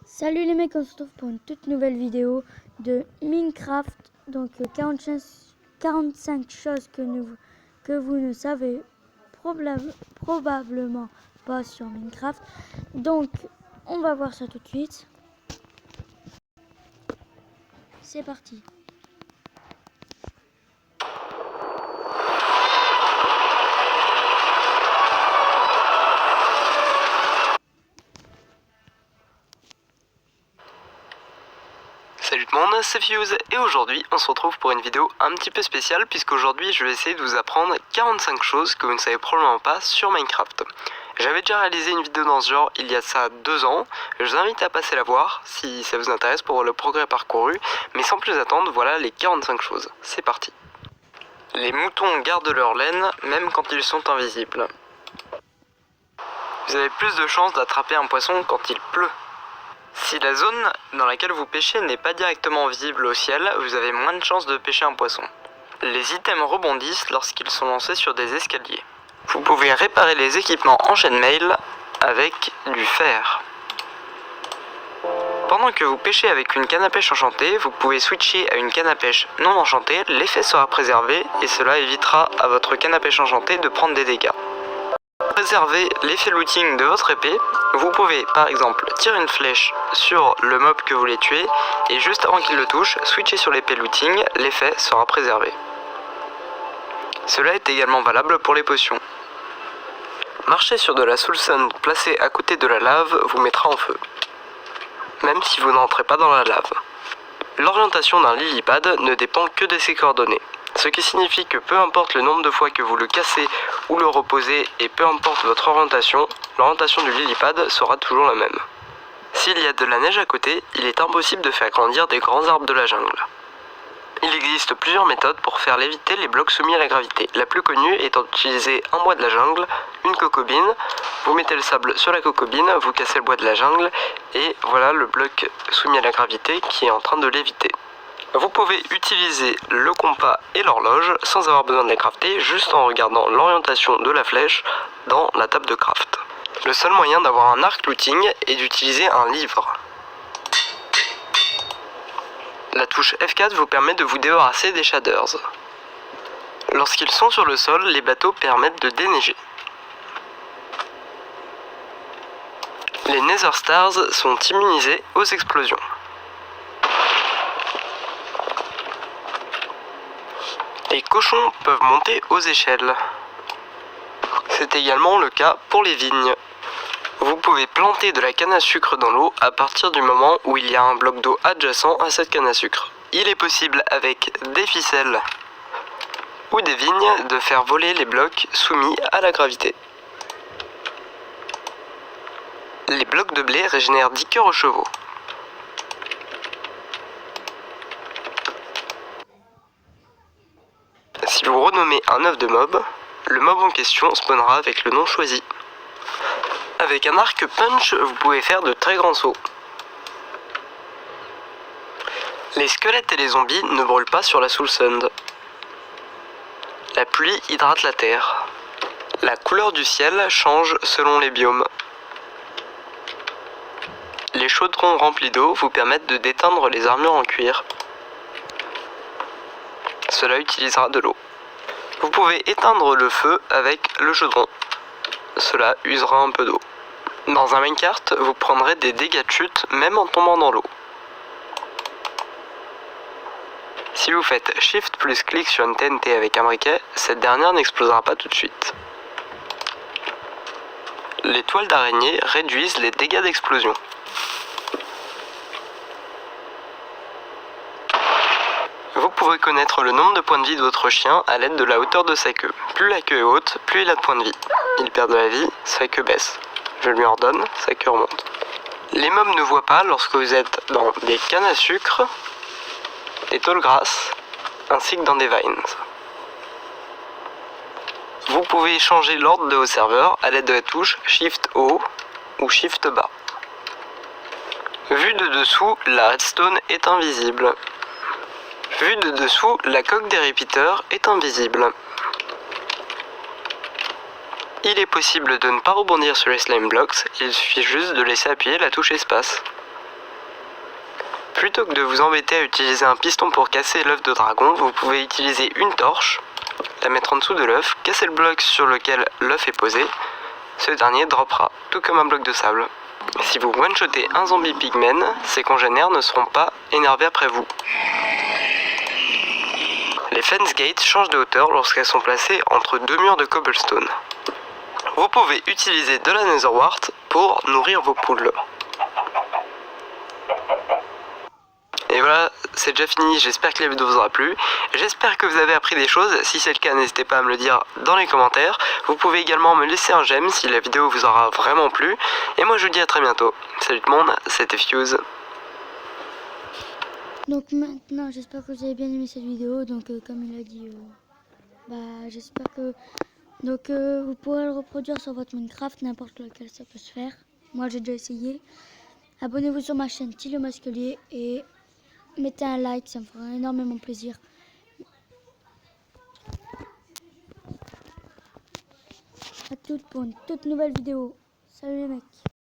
Salut les mecs, on se retrouve pour une toute nouvelle vidéo de Minecraft. Donc 45 choses que vous ne savez probablement pas sur Minecraft. Donc on va voir ça tout de suite. C'est parti. Salut tout le monde, c'est Fuse et aujourd'hui on se retrouve pour une vidéo un petit peu spéciale puisqu'aujourd'hui je vais essayer de vous apprendre 45 choses que vous ne savez probablement pas sur Minecraft. J'avais déjà réalisé une vidéo dans ce genre il y a ça 2 ans, je vous invite à passer la voir si ça vous intéresse pour le progrès parcouru, mais sans plus attendre, voilà les 45 choses, c'est parti. Les moutons gardent leur laine même quand ils sont invisibles. Vous avez plus de chances d'attraper un poisson quand il pleut. Si la zone dans laquelle vous pêchez n'est pas directement visible au ciel, vous avez moins de chances de pêcher un poisson. Les items rebondissent lorsqu'ils sont lancés sur des escaliers. Vous pouvez réparer les équipements en chaîne-mail avec du fer. Pendant que vous pêchez avec une canne à pêche enchantée, vous pouvez switcher à une canne à pêche non enchantée, l'effet sera préservé et cela évitera à votre canne à pêche enchantée de prendre des dégâts. Pour préserver l'effet looting de votre épée, vous pouvez par exemple tirer une flèche sur le mob que vous voulez tuer et juste avant qu'il le touche, switcher sur l'épée looting, l'effet sera préservé. Cela est également valable pour les potions. Marcher sur de la soul sand placée à côté de la lave vous mettra en feu, même si vous n'entrez pas dans la lave. L'orientation d'un lily-pad ne dépend que de ses coordonnées. Ce qui signifie que peu importe le nombre de fois que vous le cassez ou le reposez et peu importe votre orientation, l'orientation du lily-pad sera toujours la même. S'il y a de la neige à côté, il est impossible de faire grandir des grands arbres de la jungle. Il existe plusieurs méthodes pour faire léviter les blocs soumis à la gravité. La plus connue étant d'utiliser un bois de la jungle, une cocobine, vous mettez le sable sur la cocobine, vous cassez le bois de la jungle et voilà le bloc soumis à la gravité qui est en train de léviter. Vous pouvez utiliser le compas et l'horloge sans avoir besoin de les crafter, juste en regardant l'orientation de la flèche dans la table de craft. Le seul moyen d'avoir un arc looting est d'utiliser un livre. La touche F4 vous permet de vous débarrasser des shaders. Lorsqu'ils sont sur le sol, les bateaux permettent de déneiger. Les Nether Stars sont immunisés aux explosions. Les cochons peuvent monter aux échelles. C'est également le cas pour les vignes. Vous pouvez planter de la canne à sucre dans l'eau à partir du moment où il y a un bloc d'eau adjacent à cette canne à sucre. Il est possible avec des ficelles ou des vignes de faire voler les blocs soumis à la gravité. Les blocs de blé régénèrent 10 cœurs aux chevaux. Si vous renommez un œuf de mob, le mob en question spawnera avec le nom choisi. Avec un arc punch, vous pouvez faire de très grands sauts. Les squelettes et les zombies ne brûlent pas sur la soul sand. La pluie hydrate la terre. La couleur du ciel change selon les biomes. Les chaudrons remplis d'eau vous permettent de déteindre les armures en cuir. Cela utilisera de l'eau. Vous pouvez éteindre le feu avec le chaudron. Cela usera un peu d'eau. Dans un minecart, vous prendrez des dégâts de chute même en tombant dans l'eau. Si vous faites Shift plus clic sur une TNT avec un briquet, cette dernière n'explosera pas tout de suite. Les toiles d'araignée réduisent les dégâts d'explosion. Vous pouvez connaître le nombre de points de vie de votre chien à l'aide de la hauteur de sa queue. Plus la queue est haute, plus il a de points de vie. Il perd de la vie, sa queue baisse. Je lui en redonne, sa queue remonte. Les mobs ne voient pas lorsque vous êtes dans des cannes à sucre, des tall grass, ainsi que dans des vines. Vous pouvez changer l'ordre de vos serveurs à l'aide de la touche Shift haut ou Shift bas. Vu de dessous, la redstone est invisible. Vu de dessous, la coque des repeaters est invisible. Il est possible de ne pas rebondir sur les slime blocks, il suffit juste de laisser appuyer la touche espace. plutôt que de vous embêter à utiliser un piston pour casser l'œuf de dragon, vous pouvez utiliser une torche, la mettre en dessous de l'œuf, casser le bloc sur lequel l'œuf est posé. Ce dernier droppera, tout comme un bloc de sable. Si vous one-shotez un zombie pigman, ses congénères ne seront pas énervés après vous. Les fence gates changent de hauteur lorsqu'elles sont placées entre deux murs de cobblestone. Vous pouvez utiliser de la netherwart pour nourrir vos poules. Et voilà, c'est déjà fini, j'espère que la vidéo vous aura plu. J'espère que vous avez appris des choses, si c'est le cas n'hésitez pas à me le dire dans les commentaires. Vous pouvez également me laisser un j'aime si la vidéo vous aura vraiment plu. Et moi je vous dis à très bientôt. Salut tout le monde, c'était Fuse. Donc maintenant, j'espère que vous avez bien aimé cette vidéo. Donc comme il a dit, j'espère que... Donc vous pourrez le reproduire sur votre Minecraft, n'importe lequel ça peut se faire. Moi j'ai déjà essayé. Abonnez-vous sur ma chaîne Tilo Masquelier et mettez un like, ça me fera énormément plaisir. À toutes pour une toute nouvelle vidéo. Salut les mecs.